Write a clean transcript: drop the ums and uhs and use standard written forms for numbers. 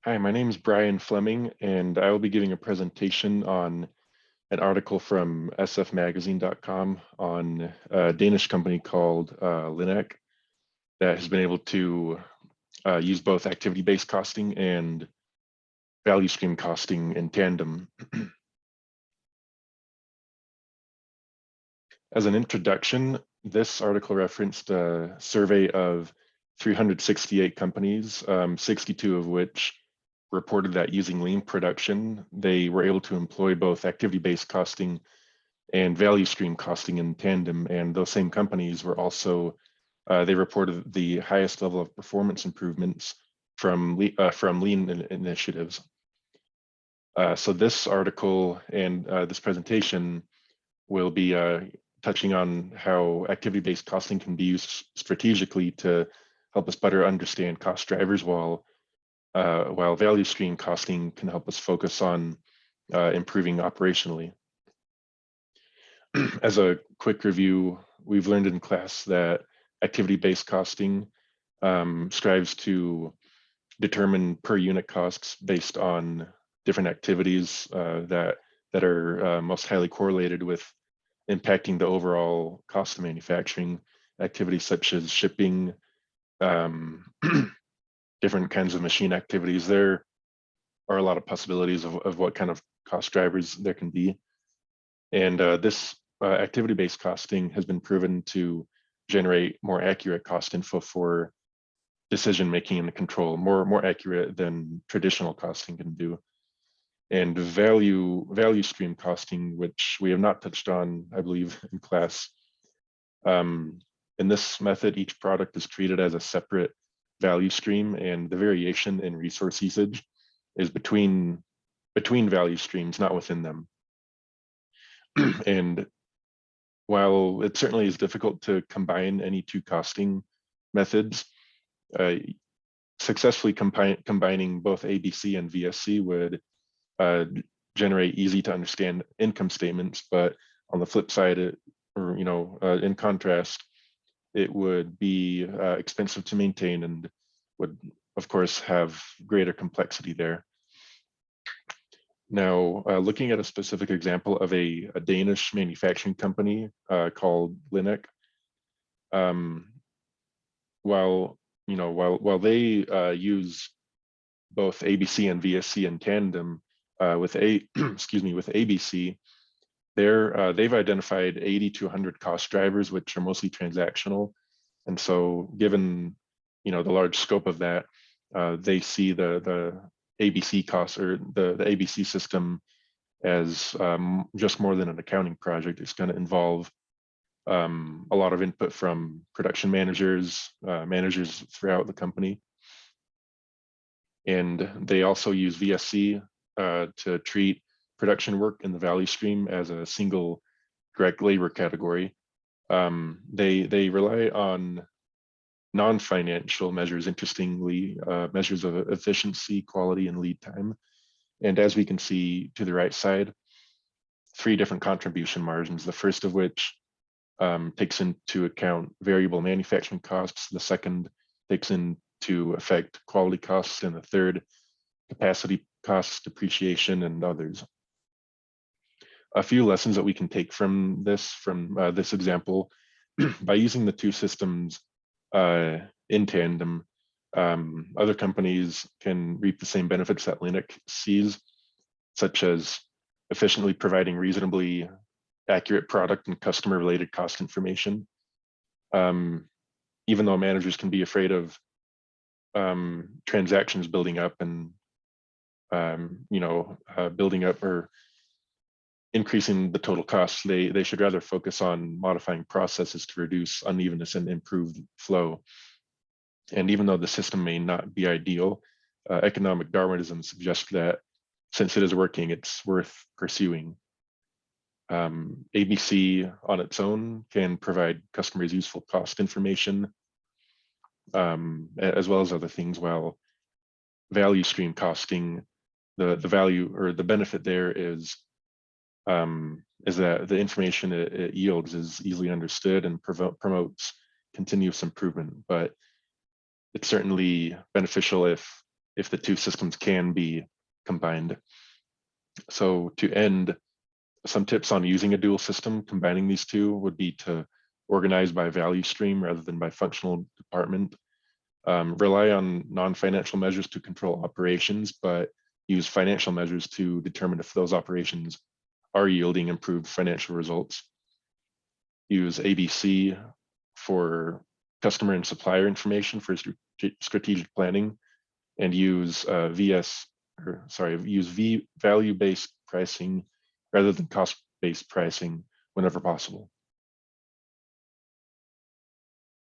Hi, my name is Brian Fleming, and I will be giving a presentation on an article from sfmagazine.com on a Danish company called Linek that has been able to use both activity-based costing and value stream costing in tandem. As an introduction, this article referenced a survey of 368 companies, 62 of which reported that using lean production, they were able to employ both activity-based costing and value stream costing in tandem. And those same companies were also, they reported the highest level of performance improvements from lean initiatives. So this article and this presentation will be touching on how activity-based costing can be used strategically to help us better understand cost drivers, while value stream costing can help us focus on improving operationally. As a quick review, we've learned in class that activity-based costing strives to determine per unit costs based on different activities that are most highly correlated with impacting the overall cost of manufacturing. Activities such as shipping, different kinds of machine activities. There are a lot of possibilities of what kind of cost drivers there can be. And this activity-based costing has been proven to generate more accurate cost info for decision-making and control, more accurate than traditional costing can do. And value stream costing, which we have not touched on, I believe, in class. In this method, each product is treated as a separate value stream, and the variation in resource usage is between value streams, not within them. And while it certainly is difficult to combine any two costing methods, successfully combining both ABC and VSC would generate easy to understand income statements. But on the flip side, in contrast, it would be expensive to maintain and would, of course, have greater complexity there. Now, looking at a specific example of a Danish manufacturing company called Linek, while they use both ABC and VSC in tandem with ABC, they've identified 80 to 100 cost drivers, which are mostly transactional. And so, given the large scope of that, they see the ABC costs, or the ABC system, as just more than an accounting project. It's going to involve a lot of input from production managers, managers throughout the company. And they also use VSC to treat production work in the value stream as a single direct labor category. They rely on non-financial measures, interestingly, measures of efficiency, quality, and lead time. And as we can see to the right side, 3 different contribution margins, the first of which takes into account variable manufacturing costs, the second takes into effect quality costs, and the third, capacity costs, depreciation, and others. A few lessons that we can take from this example: by using the 2 systems in tandem, other companies can reap the same benefits that Linek sees, such as efficiently providing reasonably accurate product and customer related cost information. Even though managers can be afraid of transactions building up and building up or increasing the total costs, they should rather focus on modifying processes to reduce unevenness and improve flow. And even though the system may not be ideal, economic Darwinism suggests that since it is working, it's worth pursuing. ABC on its own can provide customers useful cost information, as well as other things, while value stream costing, the value or the benefit there is that the information it yields is easily understood and promotes continuous improvement. But it's certainly beneficial if if the two systems can be combined. So to end, some tips on using a dual system, combining these two, would be to organize by value stream rather than by functional department. Rely on non-financial measures to control operations, but use financial measures to determine if those operations are yielding improved financial results. Use ABC for customer and supplier information for strategic planning, and use use value-based pricing rather than cost-based pricing whenever possible.